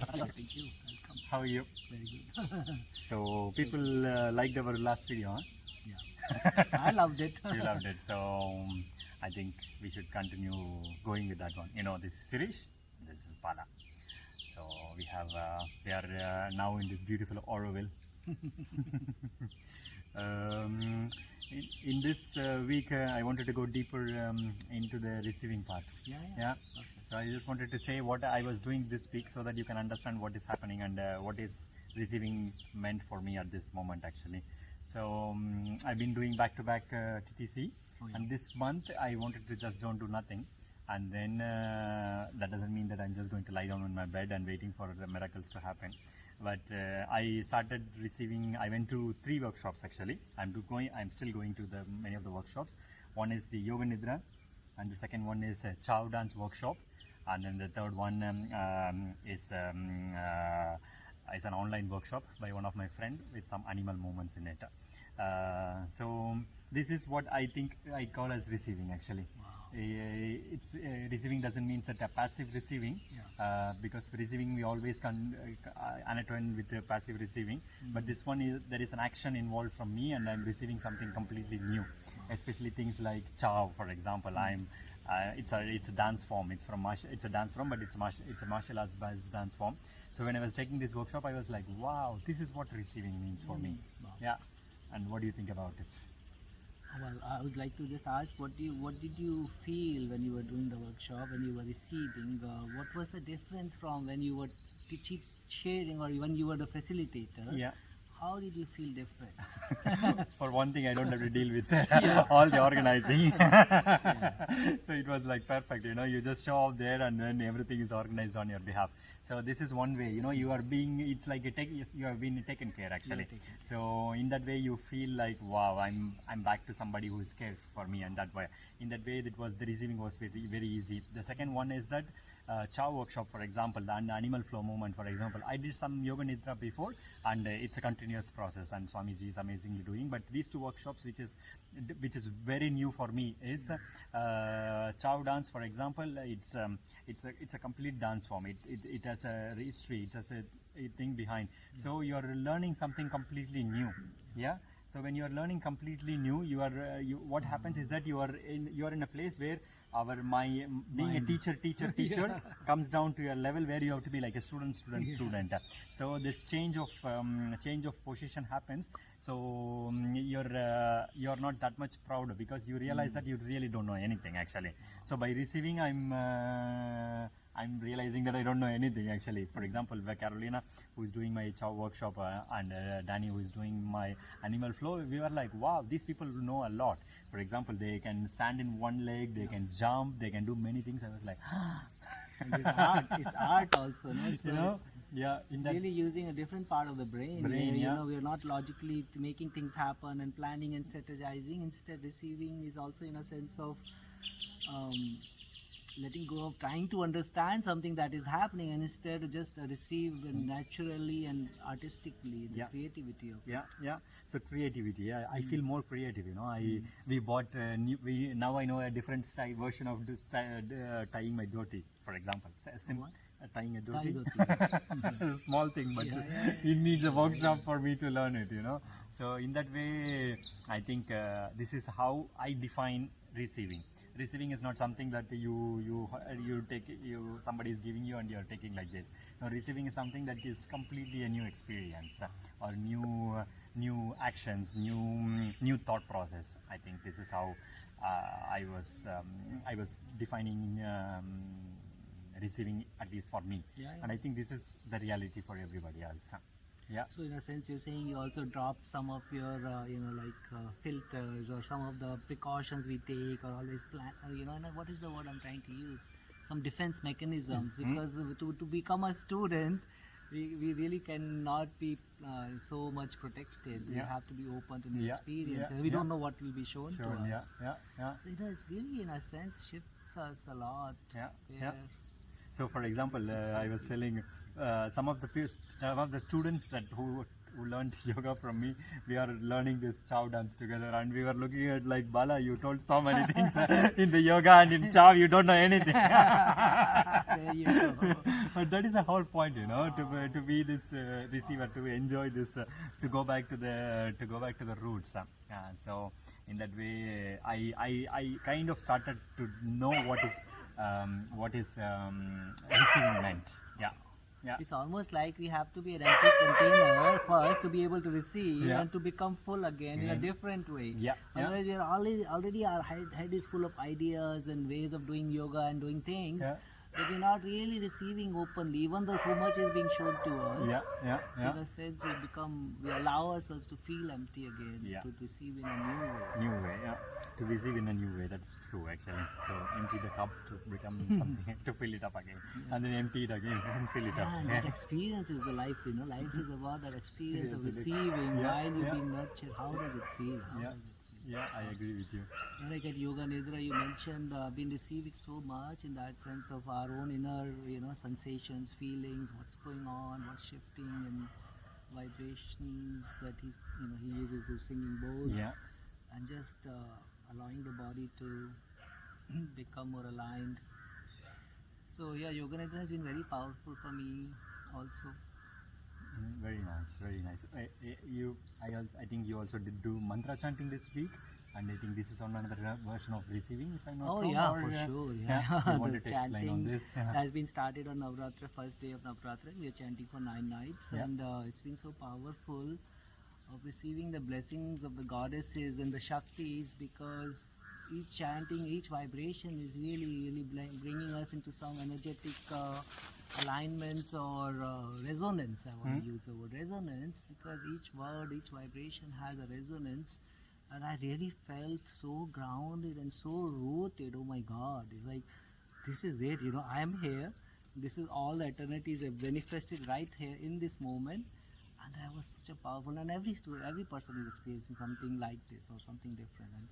Thank you. Welcome. How are you? Very good. So people liked our last video, huh? Yeah. I loved it. You loved it. So I think we should continue going with that one. You know, this is Sirish, this is Bala. So we are now in this beautiful Auroville. In this week, I wanted to go deeper into the receiving parts. Yeah. Okay. So I just wanted to say what I was doing this week so that you can understand what is happening and what is receiving meant for me at this moment actually. So I've been doing back-to-back TTC, and this month I wanted to just don't do nothing, and then that doesn't mean that I'm just going to lie down on my bed and waiting for the miracles to happen. But I started receiving. I went to 3 workshops actually. I'm still going to many of the workshops. One is the Yoga Nidra, and the second one is a Chow dance workshop, and then the third one is an online workshop by one of my friends with some animal movements in it. So this is what I think I call as receiving actually. It's receiving doesn't mean that a passive receiving, because receiving we always can anatone with the passive receiving, but this one is there is an action involved from me and I'm receiving something completely new, especially things like Chow, for example. It's a dance form. It's a dance form, but it's a martial arts based dance form. So when I was taking this workshop, I was like, wow, this is what receiving means for me. Wow. Yeah. And what do you think about it? Well, I would like to just ask, what did you feel when you were doing the workshop, when you were receiving? What was the difference from when you were sharing or when you were the facilitator? Yeah. How did you feel different? For one thing, I don't have to deal with all the organizing. So it was like perfect, you know, you just show up there and then everything is organized on your behalf. So this is one way, you know, you are being, it's like you have been taken care actually. So in that way you feel like, wow, I'm back to somebody who is cared for me, and that way, in that way, the receiving was very, very easy. The second one is that Chow workshop, for example, and the animal flow movement, for example. I did some Yoga Nidra before, and it's a continuous process, and Swamiji is amazingly doing. But these 2 workshops, which is very new for me, is Chow dance, for example. It's a complete dance form. It has a history. It has a thing behind. So you are learning something completely new. Yeah. So when you are learning completely new, what happens is that you are in a place where being a teacher comes down to a level where you have to be like a student. So this change of position happens. So you're not that much proud because you realize that you really don't know anything actually. So by receiving, I'm realizing that I don't know anything actually. For example, Carolina, who is doing my Chow workshop, and Danny, who is doing my animal flow, we were like, wow, these people know a lot. For example, they can stand in one leg, they can jump, they can do many things. I was like, It's art also, no? So you know, it's really using a different part of the brain. You know, we're not logically making things happen and planning and strategizing. Instead, receiving is also in a sense of letting go of trying to understand something that is happening, and instead just receive naturally and artistically the creativity of it. So creativity, I feel more creative, you know. We bought now I know a different version of this tying my dhoti, for example. Tying a dhoti. Small thing, but it needs a workshop for me to learn it, you know. So in that way, I think this is how I define receiving. Receiving is not something that somebody is giving you and you are taking like this. No, receiving is something that is completely a new experience or new actions, new thought process. I think this is how I was defining receiving, at least for me. And I think this is the reality for everybody else. Yeah. So in a sense, you're saying you also dropped some of your, filters or some of the precautions we take, or always plan. And what is the word I'm trying to use? Some defense mechanisms, because to become a student, we really cannot be so much protected. We have to be open to the experience. We don't know what will be shown to us. So it's really, in a sense, shifts us a lot. So, for example, I was telling some of the students who learned yoga from me, we are learning this Chow dance together, and we were looking at like, Bala, you told so many things in the yoga, and in Chow you don't know anything. There you go. But that is the whole point, you know, to be this receiver, to enjoy this, to go back to the roots. So in that way, I kind of started to know what is receiving meant. Yeah. Yeah. It's almost like we have to be an empty container first to be able to receive Yeah. and to become full again in a different way. Yeah. Yeah. Otherwise, we are already our head is full of ideas and ways of doing yoga and doing things, Yeah. but we're not really receiving openly, even though so much is being shown to us. Yeah. Yeah. Yeah. In a sense, we allow ourselves to feel empty again, Yeah. to receive in a new way. New way, yeah. To receive in a new way, that's true actually. So empty the cup to become something, to fill it up again. And then empty it again and fill it up. Yeah, and that experience is the life, you know. Life is about that experience of Yes, it is. receiving Yeah, while you're yeah. being nurtured. How does it feel? How Yeah. does it feel? Yeah, I agree with you. Like at Yoga Nidra, you mentioned been receiving so much in that sense of our own inner, sensations, feelings, what's going on, what's shifting, and vibrations that he uses the singing bowls, Yeah. and just allowing the body to become more aligned. So yeah, Yoga Nidra has been very powerful for me also. Very nice, very nice. I think you also did do mantra chanting this week, and I think this is on another version of receiving, if I'm not Oh wrong. yeah, or, for sure. You Yeah, wanted the to explain on chanting this? has been started on Navratri, first day of Navratri. We are chanting for 9 nights, Yeah. and it's been so powerful of receiving the blessings of the goddesses and the Shaktis, because each chanting, each vibration is really bringing us into some energetic alignments or resonance. I want to use the word resonance, because each word, each vibration has a resonance, and I really felt so grounded and so rooted. Oh my God, it's like, this is it, I am here. This is all the eternities have manifested right here in this moment. And that was such a powerful, and every student, every person is experiencing something like this or something different. And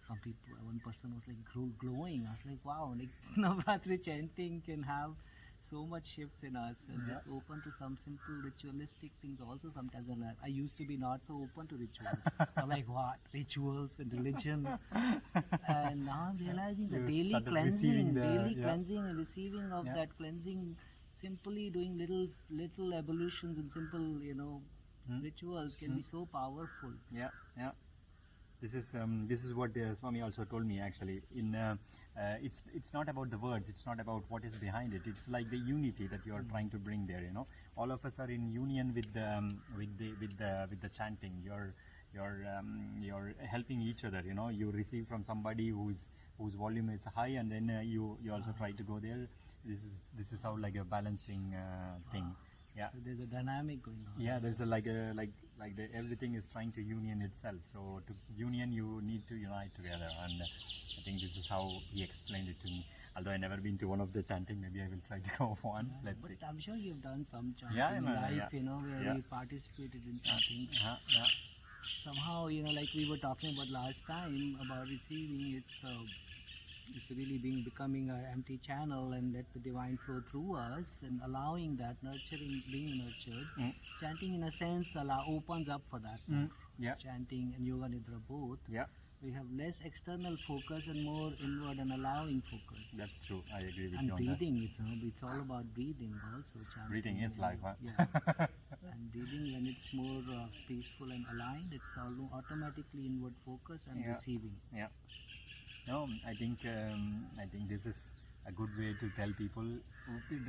some people, one person was like glowing. I was like, wow, like Navratri chanting can have so much shifts in us, and just open to some simple ritualistic things also sometimes. And I used to be not so open to rituals. I'm like, what? Rituals and religion? And now I'm realizing the You daily started cleansing, receiving the- cleansing and receiving of Yeah. that cleansing, simply doing little evolutions and simple, rituals can be so powerful. Yeah, yeah. This is what Swami also told me actually. It's not about the words. It's not about what is behind it. It's like the unity that you are trying to bring there. All of us are in union with the chanting. You're helping each other. You receive from somebody whose volume is high, and then you also try to go there. This is how like a balancing thing. Yeah. So there's a dynamic going on. Yeah, there's everything is trying to union itself. So to union, you need to unite together, and I think this is how he explained it to me. Although I never been to one of the chanting, maybe I will try to go one. Let's But see. I'm sure you've done some chanting Yeah, in man, life, yeah. where Yeah. you participated in something. Yeah. Somehow, like we were talking about last time about receiving, it's really becoming an empty channel, and let the divine flow through us, and allowing that, nurturing, being nurtured. Chanting in a sense opens up for that. Yeah. Chanting and Yoga Nidra both. Yeah. We have less external focus and more inward and allowing focus. That's true. I agree with And you on that. breathing, it's all about breathing also. Chanting. Breathing is life, huh? Yeah. And breathing, when it's more peaceful and aligned, it's automatically inward focus and Yeah. receiving. Yeah. No, I think this is a good way to tell people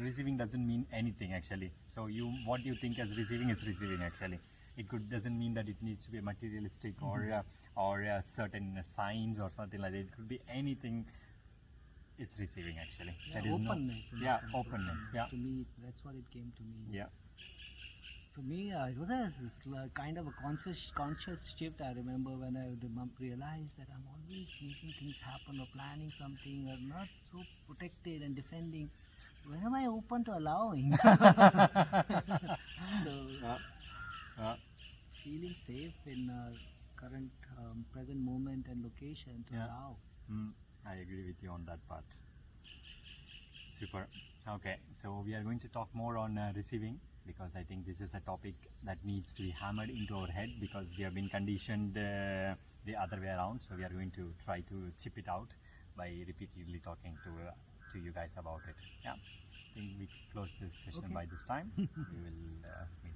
receiving doesn't mean anything actually. So what you think as receiving is receiving actually. It doesn't mean that it needs to be materialistic or certain signs or something like that. It could be anything. It's receiving actually. Yeah, That is openness. in a yeah, sense, openness, yeah. To me, that's what it came to me. Yeah. To me, it was a kind of a conscious shift. I remember when I realized that I'm always making things happen or planning something or not so protected and defending. When am I open to allowing? So, feeling safe in our current present moment and location to Yeah. allow. I agree with you on that part. Super. Okay, so we are going to talk more on receiving, because I think this is a topic that needs to be hammered into our head, because we have been conditioned the other way around. So we are going to try to chip it out by repeatedly talking to you guys about it. Yeah. close this session Okay. by this time. We will